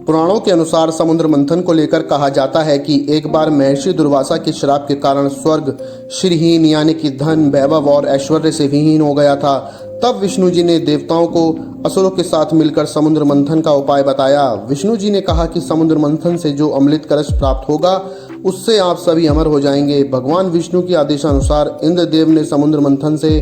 पुराणों के अनुसार समुद्र मंथन को लेकर कहा जाता है कि एक बार महर्षि दुर्वासा के श्राप के कारण स्वर्ग श्रीहीन यानी कि धन वैभव और ऐश्वर्य से विहीन हो गया था। तब विष्णु जी ने देवताओं को असुरों के साथ मिलकर समुद्र मंथन का उपाय बताया। विष्णु जी ने कहा कि समुद्र मंथन से जो अमृत कलश प्राप्त होगा उससे आप सभी अमर हो जाएंगे। भगवान विष्णु के आदेशानुसार इंद्रदेव ने समुद्र मंथन से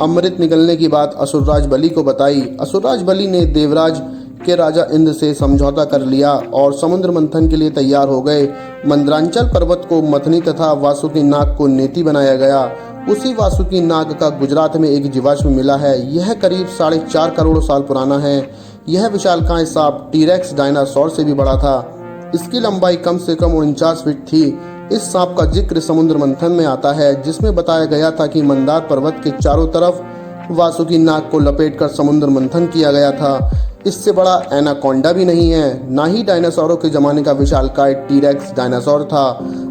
अमृत निकलने की बात असुरराज बलि को बताई। असुरराज बलि ने देवराज के राजा इंद्र से समझौता कर लिया और समुद्र मंथन के लिए तैयार हो गए। मंदरांचल पर्वत को मथनी तथा वासुकी नाग को नेति बनाया गया। उसी वासुकी नाग का गुजरात में एक जीवाश्म मिला है। यह करीब 4.5 करोड़ साल पुराना है। यह विशालकाय सांप टीरेक्स डायनासोर से भी बड़ा था। इसकी लंबाई कम से कम 49 फीट थी। इस सांप का जिक्र समुद्र मंथन में आता है, जिसमें बताया गया था कि मंदार पर्वत के चारों तरफ वासुकी नाग को लपेटकर समुद्र मंथन किया गया था। इससे बड़ा एनाकोंडा भी नहीं है, ना ही डायनासोरों के जमाने का विशालकाय टीरेक्स डायनासोर था।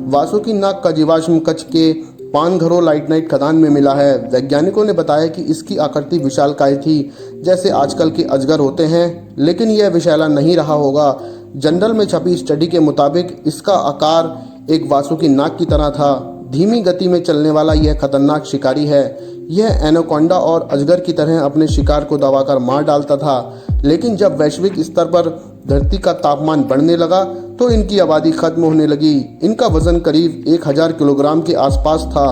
वासुकी नाग का जीवाश्म कच्छ के पानघरों लाइटनाइट खदान में मिला है। वैज्ञानिकों ने बताया कि इसकी आकृति विशालकाय थी, जैसे आजकल के अजगर होते हैं, लेकिन यह विशैला नहीं रहा होगा। जर्नल में छपी स्टडी के मुताबिक इसका आकार एक वासुकी नाग की तरह था। धीमी गति में चलने वाला यह खतरनाक शिकारी है। यह एनाकोंडा और अजगर की तरह अपने शिकार को दबाकर मार डालता था, लेकिन जब वैश्विक स्तर पर धरती का तापमान बढ़ने लगा तो इनकी आबादी खत्म होने लगी। इनका वजन करीब 1000 किलोग्राम के आसपास था।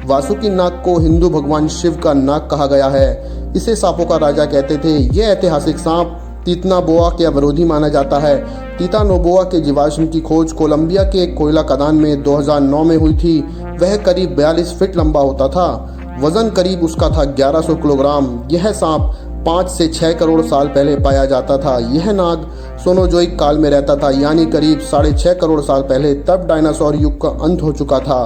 वासुकी नाग को हिंदू भगवान शिव का नाग कहा गया है। इसे सांपों का राजा कहते थे। यह ऐतिहासिक सांप तीतनाबोआ के विरोधी माना जाता है। तीतानोबोआ के जीवाश्म की खोज कोलंबिया के एक कोयला खदान में 2009 में हुई थी। वह करीब 42 फीट लंबा होता था। वजन करीब उसका था 1100 किलोग्राम। यह सांप 5 से 6 करोड़ साल पहले पाया जाता था। यह नाग सोनोजोइक काल में रहता था, यानी करीब 6.5 करोड़ साल पहले। तब डायनासोर युग का अंत हो चुका था।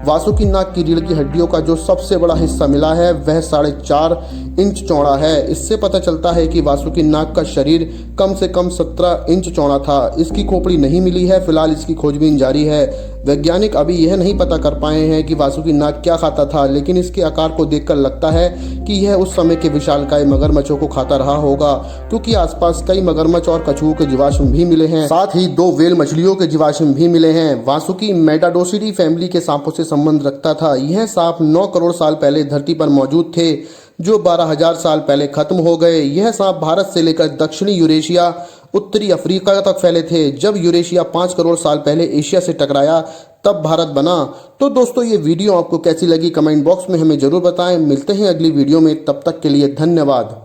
वासुकी नाग की रीढ़ की हड्डियों का जो सबसे बड़ा हिस्सा मिला है वह 4.5 इंच चौड़ा है। इससे पता चलता है कि वासुकी नाग का शरीर कम से कम 17 इंच चौड़ा था। इसकी खोपड़ी नहीं मिली है। फिलहाल इसकी खोजबीन जारी है। वैज्ञानिक अभी यह नहीं पता कर पाए हैं कि वासुकी नाग क्या खाता था, लेकिन इसके आकार को देखकर लगता है कि यह उस समय के विशालकाय मगरमच्छों को खाता रहा होगा, क्योंकि आसपास कई मगरमच्छ और कछुओं के जीवाश्म भी मिले हैं। साथ ही 2 व्हेल मछलियों के जीवाश्म भी मिले हैं। वासुकी मेटाडोसिडी फैमिली के सांपों से संबंध रखता था। यह सांप 9 करोड़ साल पहले धरती पर मौजूद थे, जो 12,000 साल पहले खत्म हो गए। यह सांप भारत से लेकर दक्षिणी यूरेशिया, उत्तरी अफ्रीका तक फैले थे। जब यूरेशिया 5 करोड़ साल पहले एशिया से टकराया तब भारत बना। तो दोस्तों, ये वीडियो आपको कैसी लगी कमेंट बॉक्स में हमें जरूर बताएं। मिलते हैं अगली वीडियो में, तब तक के लिए धन्यवाद।